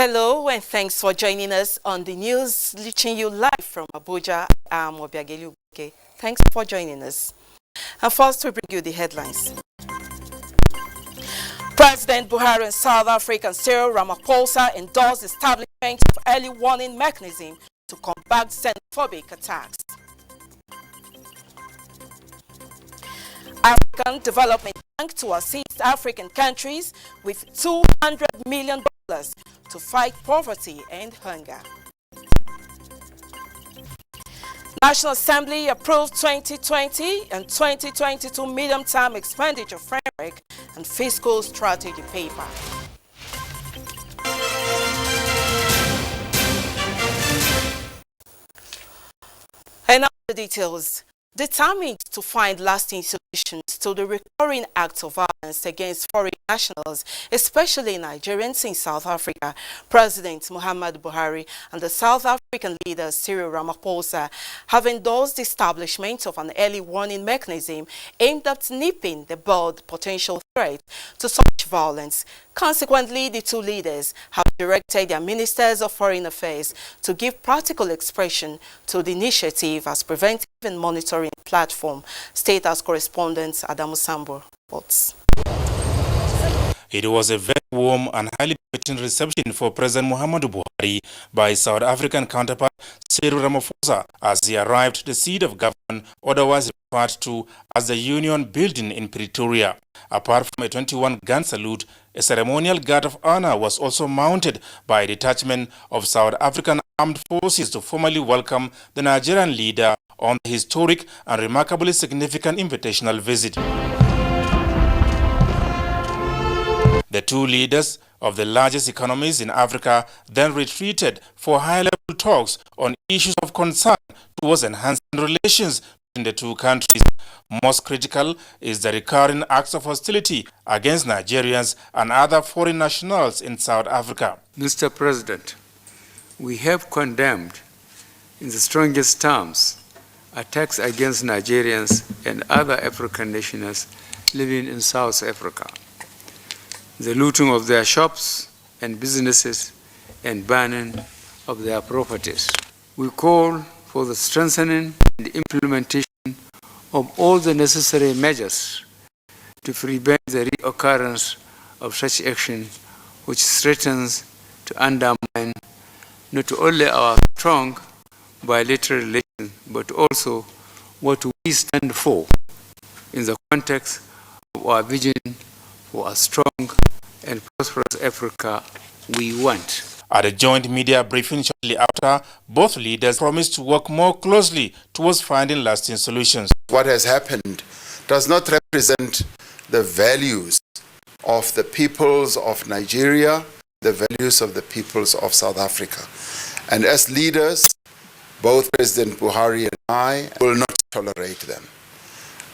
Hello and thanks for joining us on the news, reaching you live from Abuja. I'm Obiageli. Thanks for joining us. And first, we bring you the headlines. President Buhari and South African Cyril Ramaphosa endorsed establishment of early warning mechanism to combat xenophobic attacks. African Development Bank to assist African countries with $200 million to fight poverty and hunger. National Assembly approved 2020 and 2022 medium-term expenditure framework and fiscal strategy paper. And now the details. Determined to find lasting solutions to the recurring acts of violence against foreign nationals, especially Nigerians in South Africa, President Muhammadu Buhari and the South African leader Cyril Ramaphosa have endorsed the establishment of an early warning mechanism aimed at nipping the bud potential threat to such violence. Consequently, the two leaders have directed their ministers of foreign affairs to give practical expression to the initiative as preventive and monitoring platform. State House correspondent Adamu Sambo reports. It was a very warm and highly befitting reception for President Muhammadu Buhari by his South African counterpart Cyril Ramaphosa as he arrived at the seat of government, otherwise referred to as the Union Building in Pretoria. Apart from a 21-gun salute, a ceremonial guard of honor was also mounted by a detachment of South African armed forces to formally welcome the Nigerian leader on the historic and remarkably significant invitational visit. The two leaders of the largest economies in Africa then retreated for high-level talks on issues of concern towards enhancing relations between the two countries. Most critical is the recurring acts of hostility against Nigerians and other foreign nationals in South Africa. Mr. President, we have condemned in the strongest terms attacks against Nigerians and other African nationals living in South Africa, the looting of their shops and businesses and burning of their properties. We call for the strengthening and implementation of all the necessary measures to prevent the reoccurrence of such action which threatens to undermine not only our strong bilateral relations but also what we stand for in the context of our vision for a strong and prosperous Africa we want. At a joint media briefing shortly after, both leaders promised to work more closely towards finding lasting solutions. What has happened does not represent the values of the peoples of Nigeria, the values of the peoples of South Africa. And as leaders, both President Buhari and I will not tolerate them.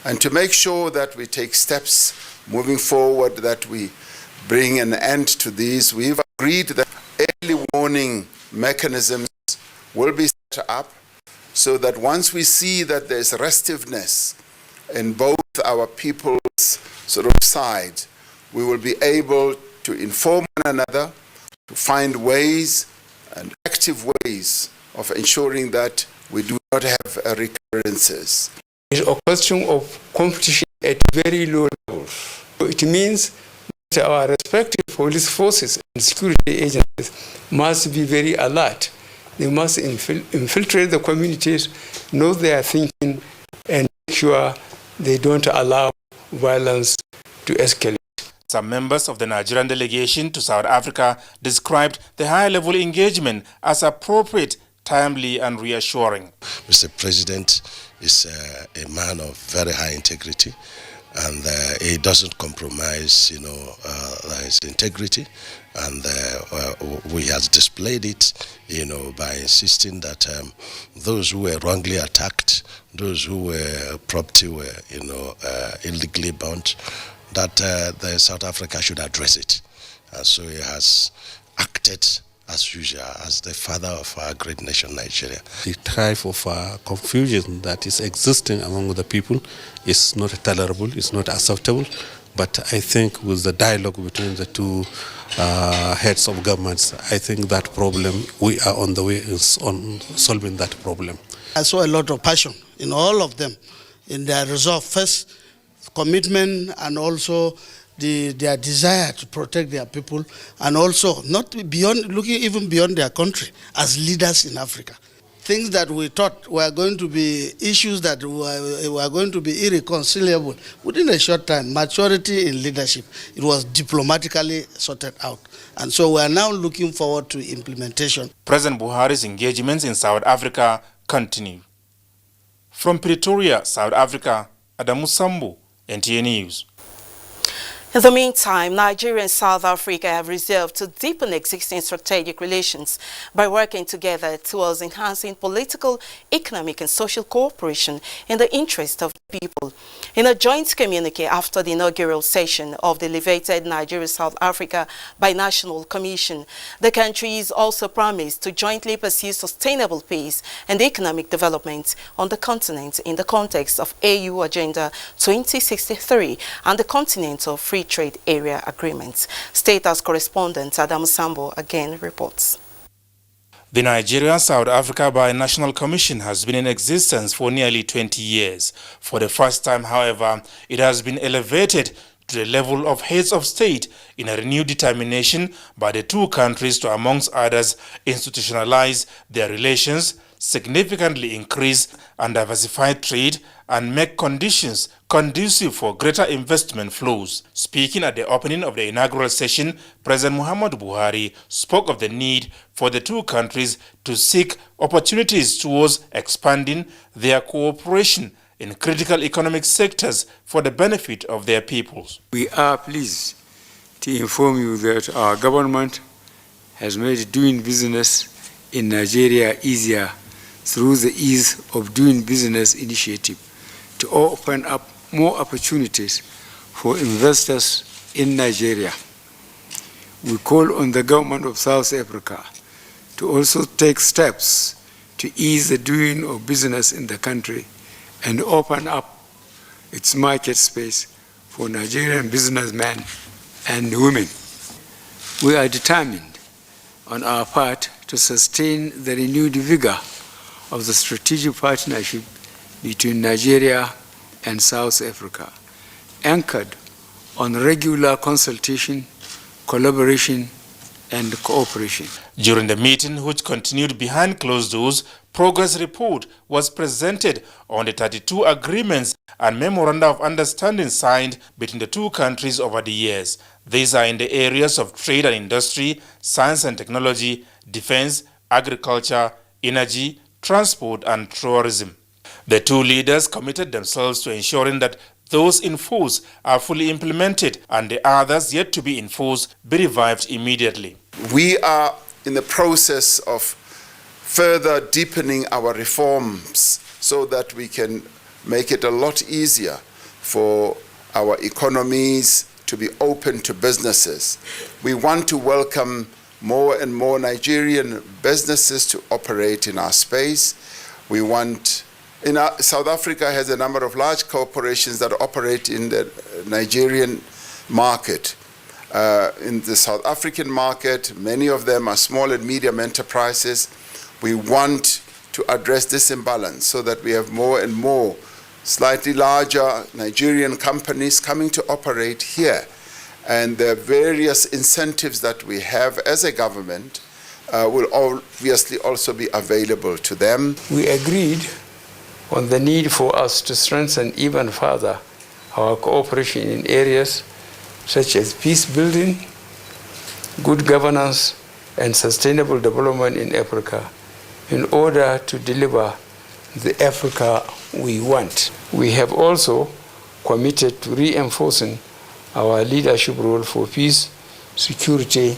And to make sure that we take steps moving forward, that we bring an end to these, we've agreed that early warning mechanisms will be set up so that once we see that there's restiveness in both our people's sort of side, we will be able to inform one another, to find ways and active ways of ensuring that we do not have recurrences. It's a question of competition at very low levels. It means that our respective police forces and security agencies must be very alert. They must infiltrate the communities, know their thinking, and make sure they don't allow violence to escalate. Some members of the Nigerian delegation to South Africa described the high-level engagement as appropriate, timely and reassuring. Mr. President is a man of very high integrity, and he doesn't compromise, his integrity, and we has displayed it, by insisting that those who were wrongly attacked, those who were property were, illegally bound, that the South Africa should address it. And so he has acted as usual as the father of our great nation, Nigeria. The type of confusion that is existing among the people is not tolerable, it's not acceptable. But I think with the dialogue between the two heads of governments, I think that problem, we are on the way on solving that problem. I saw a lot of passion in all of them, in their resolve, first commitment, and also their desire to protect their people, and also not beyond, looking even beyond their country as leaders in Africa. Things that we thought were going to be issues that were going to be irreconcilable, within a short time, maturity in leadership, it was diplomatically sorted out. And so we are now looking forward to implementation. President Buhari's engagements in South Africa continue. From Pretoria, South Africa, Adamu Sambu, NTA News. In the meantime, Nigeria and South Africa have resolved to deepen existing strategic relations by working together towards enhancing political, economic and social cooperation in the interest of the people. In a joint communique after the inaugural session of the elevated Nigeria-South Africa Binational Commission, the countries also promised to jointly pursue sustainable peace and economic development on the continent in the context of AU Agenda 2063 and the Continental Free Trade Area Agreements. State House correspondent Adam Sambo again reports. The Nigeria-South Africa Binational Commission has been in existence for nearly 20 years. For the first time, however, it has been elevated to the level of heads of state in a renewed determination by the two countries to, amongst others, institutionalize their relations, significantly increase and diversify trade, and make conditions conducive for greater investment flows. Speaking at the opening of the inaugural session, President Muhammadu Buhari spoke of the need for the two countries to seek opportunities towards expanding their cooperation in critical economic sectors for the benefit of their peoples. We are pleased to inform you that our government has made doing business in Nigeria easier through the Ease of Doing Business initiative to open up more opportunities for investors in Nigeria. We call on the government of South Africa to also take steps to ease the doing of business in the country and open up its market space for Nigerian businessmen and women. We are determined on our part to sustain the renewed vigor of the strategic partnership between Nigeria and South Africa, anchored on regular consultation, collaboration, and cooperation. During the meeting, which continued behind closed doors, progress report was presented on the 32 agreements and memoranda of understanding signed between the two countries over the years. These are in the areas of trade and industry, science and technology, defense, agriculture, energy, transport and tourism. The two leaders committed themselves to ensuring that those in force are fully implemented and the others yet to be enforced be revived immediately. We are in the process of further deepening our reforms so that we can make it a lot easier for our economies to be open to businesses. We want to welcome more and more Nigerian businesses to operate in our space. We want, South Africa has a number of large corporations that operate in the Nigerian market. In the South African market, many of them are small and medium enterprises. We want to address this imbalance so that we have more and more slightly larger Nigerian companies coming to operate here. And the various incentives that we have as a government will obviously also be available to them. We agreed on the need for us to strengthen even further our cooperation in areas such as peace building, good governance, and sustainable development in Africa in order to deliver the Africa we want. We have also committed to reinforcing our leadership role for peace, security,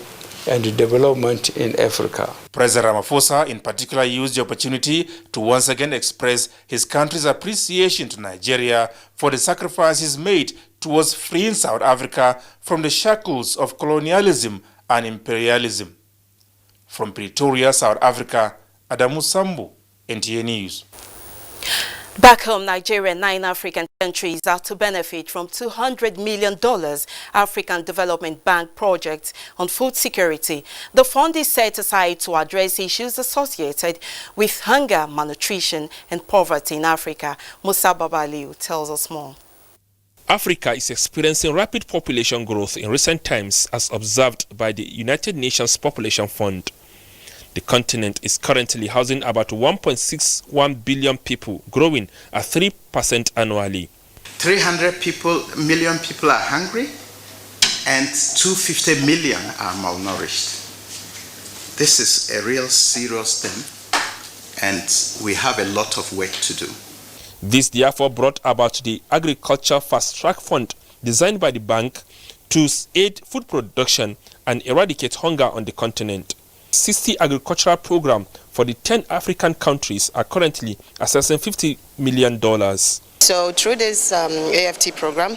and development in Africa. President Ramaphosa in particular used the opportunity to once again express his country's appreciation to Nigeria for the sacrifices made towards freeing South Africa from the shackles of colonialism and imperialism. From Pretoria, South Africa, Adamu Sambu, NTA News. Back home, Nigeria and 9 African countries are to benefit from $200 million African Development Bank project on food security. The fund is set aside to address issues associated with hunger, malnutrition, and poverty in Africa. Musa Babaliu tells us more. Africa is experiencing rapid population growth in recent times as observed by the United Nations Population Fund. The continent is currently housing about 1.61 billion people, growing at 3% annually. 300 million people are hungry and 250 million are malnourished. This is a real serious thing and we have a lot of work to do. This therefore brought about the Agriculture Fast Track Fund, designed by the bank to aid food production and eradicate hunger on the continent. 60 agricultural programs for the 10 African countries are currently assessing $50 million. So through this AFT program,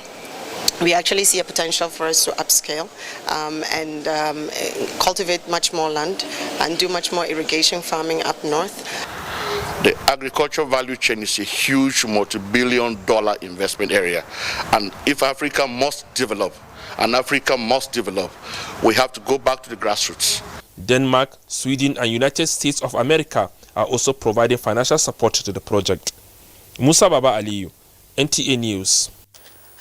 we actually see a potential for us to upscale and cultivate much more land and do much more irrigation farming up north. The agricultural value chain is a huge multi-billion-dollar investment area, and if Africa must develop, we have to go back to the grassroots. Denmark, Sweden, and United States of America are also providing financial support to the project. Musa Baba Aliyu, NTA News.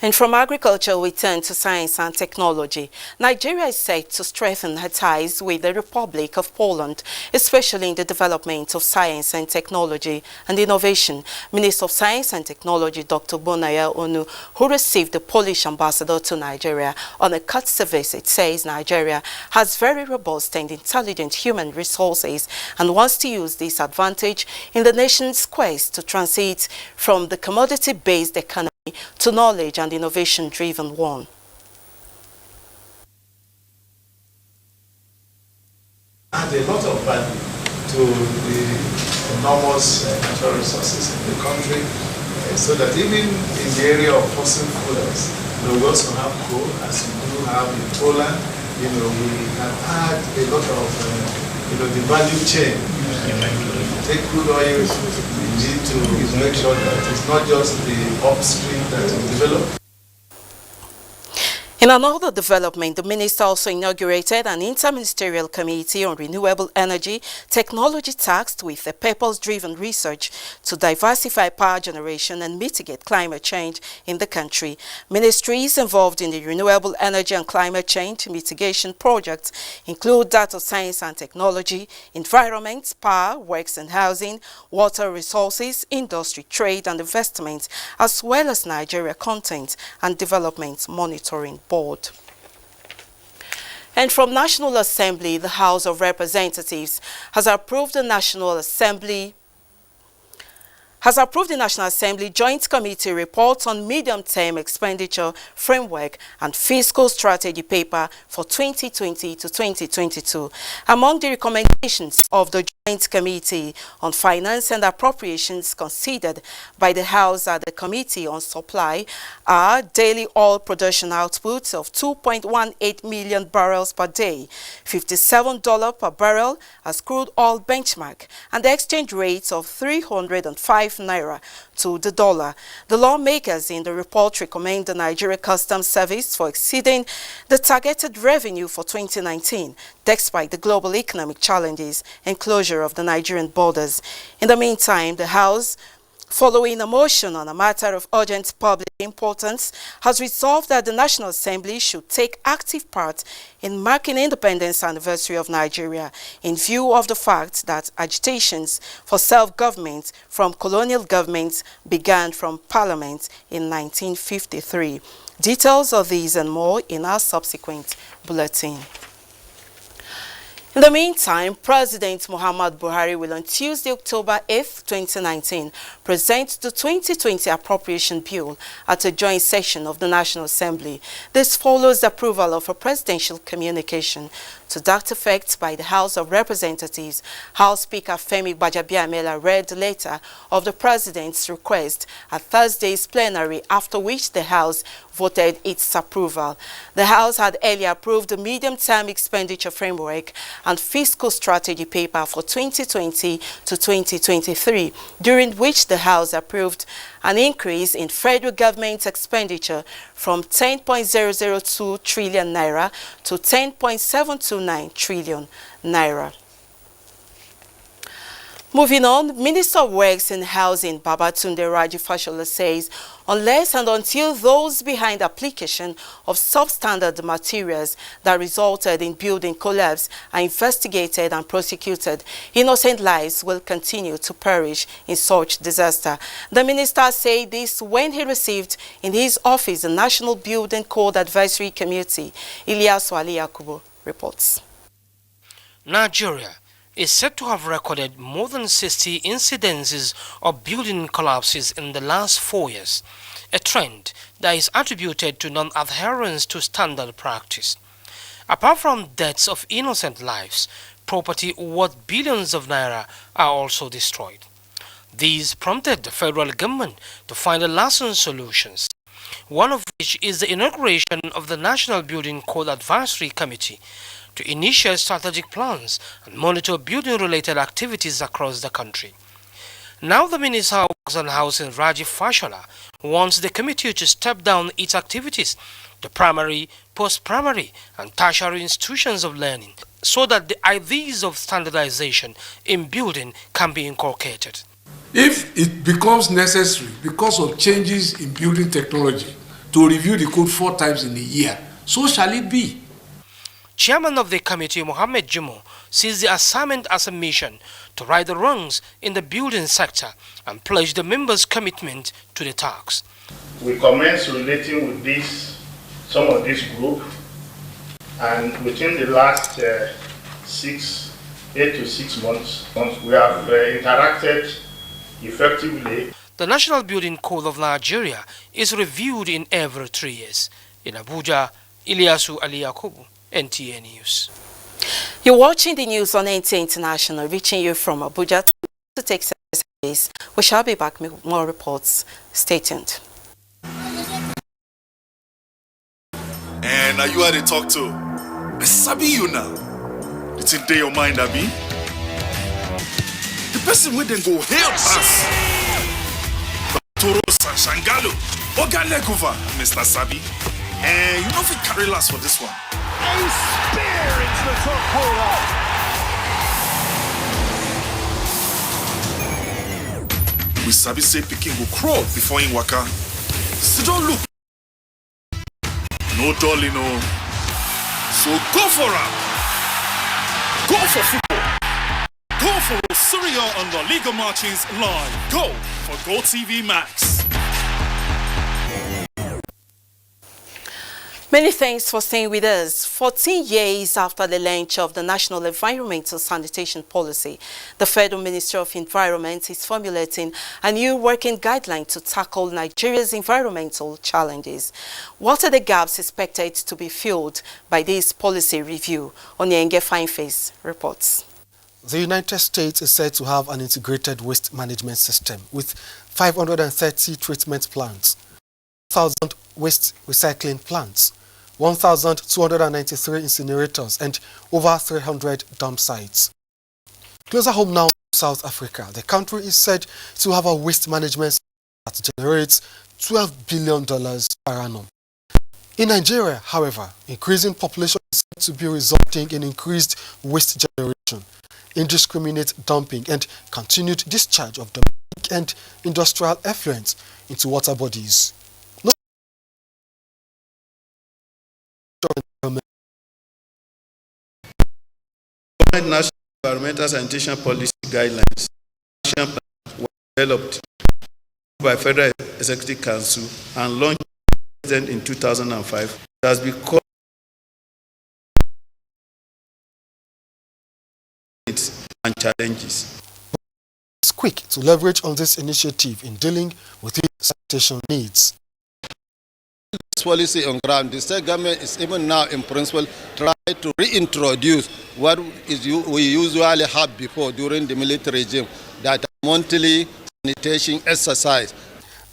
And from agriculture, we turn to science and technology. Nigeria is set to strengthen her ties with the Republic of Poland, especially in the development of science and technology and innovation. Minister of Science and Technology, Dr. Bonaya Onu, who received the Polish ambassador to Nigeria on a courtesy visit, says Nigeria has very robust and intelligent human resources and wants to use this advantage in the nation's quest to transit from the commodity-based economy to knowledge and innovation-driven one. Add a lot of value to the enormous natural resources in the country, so that even in the area of fossil fuels, we also have coal, as we do have in Poland. We can add a lot of the value chain. Take crude oil, we need to make sure that it's not just the upstream that is developed. In another development, the minister also inaugurated an interministerial committee on renewable energy technology tasked with a purpose-driven research to diversify power generation and mitigate climate change in the country. Ministries involved in the renewable energy and climate change mitigation projects include that of science and technology, environment, power, works and housing, water resources, industry, trade and investment, as well as Nigeria Content and Development Monitoring Board. And from National Assembly, the House of Representatives has approved the National Assembly Joint Committee report on medium-term expenditure framework and fiscal strategy paper for 2020 to 2022. Among the recommendations of the Joint Committee on Finance and Appropriations considered by the House at the Committee on Supply are daily oil production output of 2.18 million barrels per day, $57 per barrel as crude oil benchmark, and the exchange rate of 305 naira to the dollar. The lawmakers in the report recommend the Nigeria Customs Service for exceeding the targeted revenue for 2019, despite the global economic challenges and closure of the Nigerian borders. In the meantime, the House, following a motion on a matter of urgent public importance, has resolved that the National Assembly should take active part in marking the independence anniversary of Nigeria in view of the fact that agitations for self-government from colonial governments began from Parliament in 1953. Details of these and more in our subsequent bulletin. In the meantime, President Muhammadu Buhari will on Tuesday, October 8, 2019, present the 2020 Appropriation Bill at a joint session of the National Assembly. This follows the approval of a presidential communication to that effect by the House of Representatives. House Speaker Femi Gbajabiamila read the letter of the President's request at Thursday's plenary, after which the House voted its approval. The House had earlier approved the medium-term expenditure framework and Fiscal Strategy paper for 2020 to 2023, during which the House approved an increase in federal government expenditure from 10.002 trillion naira to 10.729 trillion naira. Moving on, Minister of Works and Housing Babatunde Raji Fashola says unless and until those behind the application of substandard materials that resulted in building collapse are investigated and prosecuted, innocent lives will continue to perish in such disaster. The minister said this when he received in his office the National Building Code Advisory Committee. Ilyasu Ali Yakubu reports. Nigeria is said to have recorded more than 60 incidences of building collapses in the last 4 years, a trend that is attributed to non-adherence to standard practice. Apart from deaths of innocent lives, property worth billions of naira are also destroyed. These prompted the federal government to find lasting solutions, one of which is the inauguration of the National Building Code Advisory Committee, to initiate strategic plans and monitor building-related activities across the country. Now the Minister of Works and Housing, Raji Fashola, wants the committee to step down its activities to primary, post-primary and tertiary institutions of learning so that the ideas of standardization in building can be inculcated. If it becomes necessary because of changes in building technology to review the code 4 times in a year, so shall it be. Chairman of the committee, Mohammed Jimo, sees the assignment as a mission to right the wrongs in the building sector and pledge the members' commitment to the task. We commenced relating with some of this group, and within the last 8 to 6 months, we have interacted effectively. The National Building Code of Nigeria is reviewed in every 3 years. In Abuja, Ilyasu Ali Yakubu, NTA News. You're watching the news on NTA International, reaching you from Abuja to take service. We shall be back with more reports. Stay tuned. And are you how they talk to? I sabi you now. It's in your mind, Abi. The person with them go help us. Toro Shangalo, Ogalekuva, Mr. Sabi. And you know if we carry last for this one. A spear into the top corner. We sabi say Pikin go crawl before in waka. So don't look. No dolly, no. So go for it. Go for football. Go for Syria on the Liga Marchings live. Go for GoTV Max. Many thanks for staying with us. 14 years after the launch of the National Environmental Sanitation Policy, the Federal Ministry of Environment is formulating a new working guideline to tackle Nigeria's environmental challenges. What are the gaps expected to be filled by this policy review? Onyenge Fineface reports. The United States is said to have an integrated waste management system with 530 treatment plants, 1,000 waste recycling plants, 1,293 incinerators, and over 300 dump sites. Closer home now to South Africa, the country is said to have a waste management system that generates $12 billion per annum. In Nigeria, however, increasing population is said to be resulting in increased waste generation, indiscriminate dumping, and continued discharge of domestic and industrial effluents into water bodies. National Environmental Sanitation Policy Guidelines were developed by Federal Executive Council and launched in 2005. It has become and challenges. It's quick to leverage on this initiative in dealing with these sanitation needs. This policy on ground, the state government is even now in principle trying to reintroduce what we usually had before during the military regime, that monthly sanitation exercise.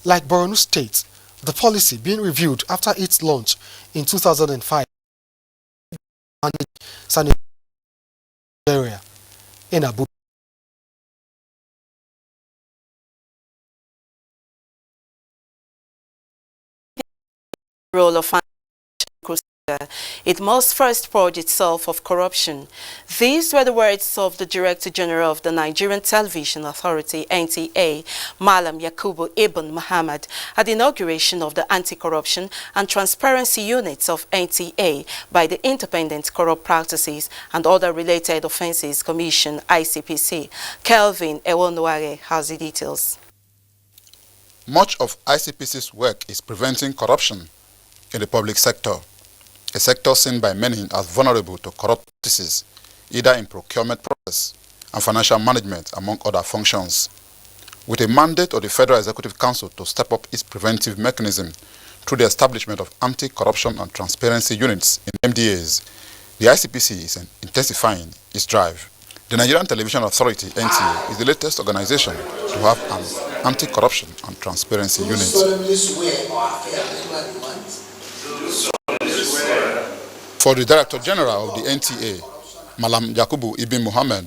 Like Borno State, the policy being reviewed after its launch in 2005 Nigeria in Abuja. Role of it must first purge itself of corruption. These were the words of the Director General of the Nigerian Television Authority, NTA, Malam Yakubu Ibn Muhammad, at the inauguration of the Anti-Corruption and Transparency Units of NTA by the Independent Corrupt Practices and Other Related Offences Commission, ICPC. Kelvin Ewonware has the details. Much of ICPC's work is preventing corruption in the public sector, a sector seen by many as vulnerable to corrupt practices, either in procurement process and financial management, among other functions. With a mandate of the Federal Executive Council to step up its preventive mechanism through the establishment of anti-corruption and transparency units in MDAs, the ICPC is intensifying its drive. The Nigerian Television Authority, NTA, is the latest organization to have an anti-corruption and transparency unit. For the Director General of the NTA, Malam Yakubu Ibn Muhammad,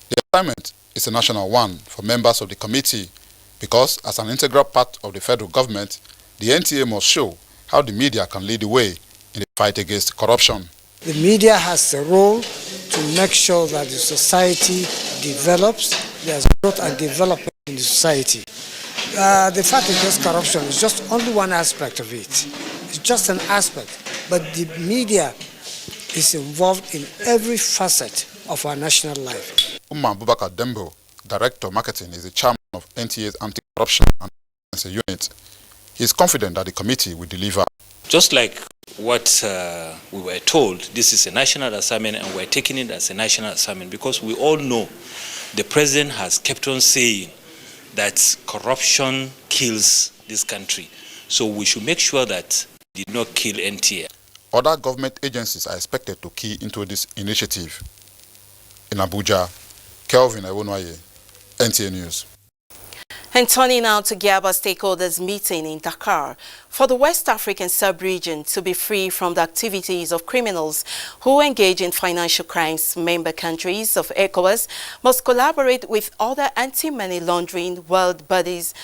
the assignment is a national one for members of the committee because, as an integral part of the federal government, the NTA must show how the media can lead the way in the fight against corruption. The media has a role to make sure that the society develops, there's growth and development in the society. The fight against corruption is just only one aspect of it. It's just an aspect, but the media is involved in every facet of our national life. Umar Bubakar Dembo, Director of Marketing, is the chairman of NTA's Anti-Corruption and Transparency Unit. He is confident that the committee will deliver. Just like what we were told, this is a national assignment and we're taking it as a national assignment because we all know the president has kept on saying that corruption kills this country. So we should make sure that it did not kill NTA. Other government agencies are expected to key into this initiative. In Abuja, Kelvin Ewonwaye, NTA News. And turning now to Giaba stakeholders meeting in Dakar for the West African sub-region to be free from the activities of criminals who engage in financial crimes. Member countries of ECOWAS must collaborate with other anti-money laundering world bodies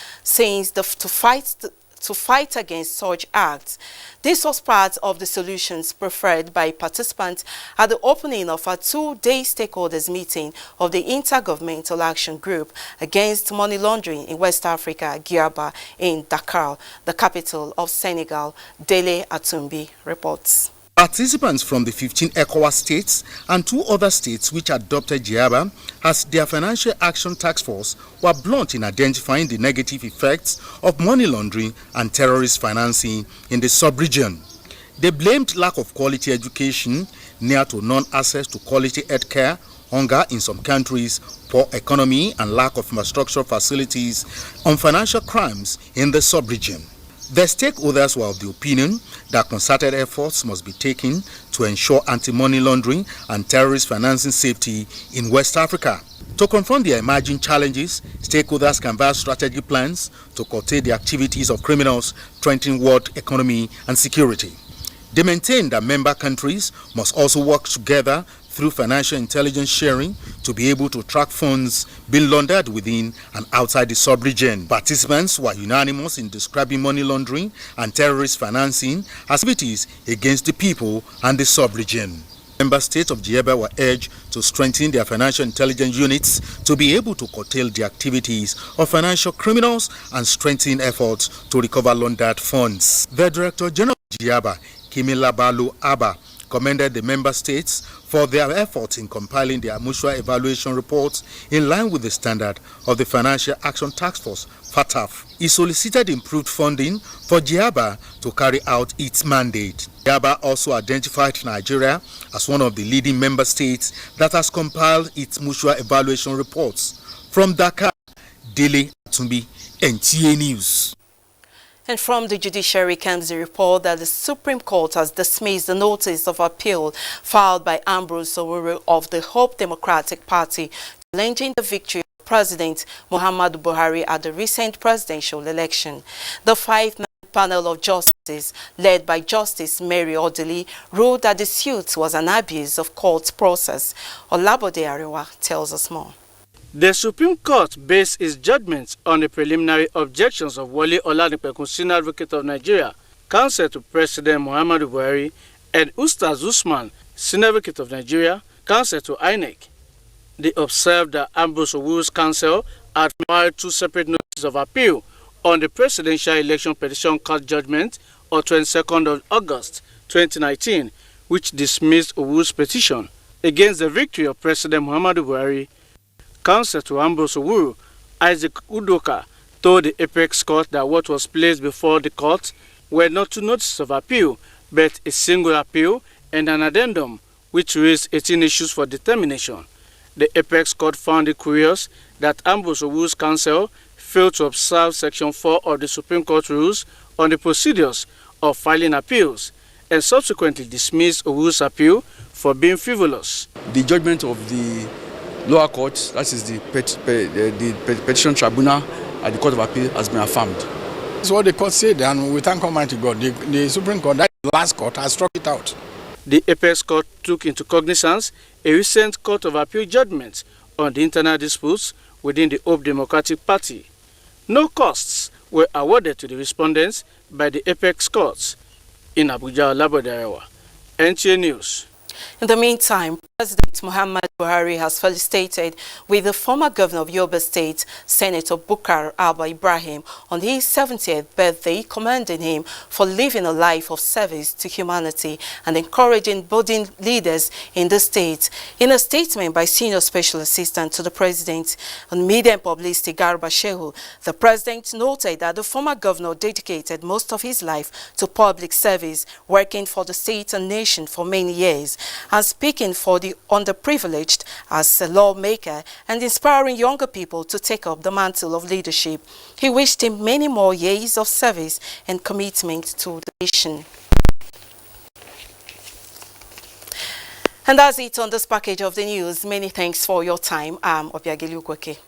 to fight against such acts. This was part of the solutions preferred by participants at the opening of a two-day stakeholders meeting of the Intergovernmental Action Group Against Money Laundering in West Africa, Giaba, in Dakar, the capital of Senegal. Dele Atumbi reports. Participants from the 15 ECOWAS states and 2 other states which adopted GIABA as their Financial Action Task Force were blunt in identifying the negative effects of money laundering and terrorist financing in the sub-region. They blamed lack of quality education, near to non-access to quality health care, hunger in some countries, poor economy and lack of infrastructure facilities on financial crimes in the sub-region. The stakeholders were of the opinion that concerted efforts must be taken to ensure anti-money laundering and terrorist financing safety in West Africa. To confront the emerging challenges, stakeholders canvassed strategy plans to curtail the activities of criminals threatening world economy and security. They maintained that member countries must also work together through financial intelligence sharing to be able to track funds being laundered within and outside the sub-region. Participants were unanimous in describing money laundering and terrorist financing as activities against the people and the sub-region. Member states of GIABA were urged to strengthen their financial intelligence units to be able to curtail the activities of financial criminals and strengthen efforts to recover laundered funds. The Director General of GIABA, Kimilabalu Abba, commended the member states for their efforts in compiling their mutual evaluation reports in line with the standard of the Financial Action Task Force, FATF. He solicited improved funding for GIABA to carry out its mandate. GIABA also identified Nigeria as one of the leading member states that has compiled its mutual evaluation reports. From Dakar, Dele Atumbi, NTA News. And from the judiciary comes the report that the Supreme Court has dismissed the notice of appeal filed by Ambrose Owuru of the Hope Democratic Party, challenging the victory of President Muhammadu Buhari at the recent presidential election. The 5-man panel of justices, led by Justice Mary Odili, ruled that the suit was an abuse of court process. Olabode Arewa tells us more. The Supreme Court based its judgment on the preliminary objections of Wole Olanipekun, Senior Advocate of Nigeria, counsel to President Muhammadu Buhari, and Ustaz Usman, Senior Advocate of Nigeria, counsel to INEC. They observed that Ambrose Owuru's counsel had filed 2 separate notices of appeal on the Presidential Election Petition Court judgment of 22nd of August 2019, which dismissed Owuru's petition against the victory of President Muhammadu Buhari. Counsel to Ambrose Owuru, Isaac Udoka, told the Apex Court that what was placed before the court were not 2 notices of appeal, but a single appeal and an addendum, which raised 18 issues for determination. The Apex Court found it curious that Ambrose Owuru's counsel failed to observe Section 4 of the Supreme Court rules on the procedures of filing appeals, and subsequently dismissed Owuru's appeal for being frivolous. The judgment of the lower court, that is the petition tribunal at the Court of Appeal, has been affirmed. That's what the court said, and we thank Almighty God. The Supreme Court, that last court, has struck it out. The Apex Court took into cognizance a recent Court of Appeal judgment on the internal disputes within the Hope Democratic Party. No costs were awarded to the respondents by the Apex Courts. In Abuja, Olabode Arewa, NTA News. In the meantime, President Muhammadu Buhari has felicitated with the former governor of Yobe State, Senator Bukar Alba Ibrahim, on his 70th birthday, commending him for living a life of service to humanity and encouraging budding leaders in the state. In a statement by Senior Special Assistant to the President on Media and Publicity, Garba Shehu, the President noted that the former governor dedicated most of his life to public service, working for the state and nation for many years, and speaking for the underprivileged as a lawmaker and inspiring younger people to take up the mantle of leadership. He wished him many more years of service and commitment to the nation. And that's it on this package of the news. Many thanks for your time. I'm Obiageli Ugweke.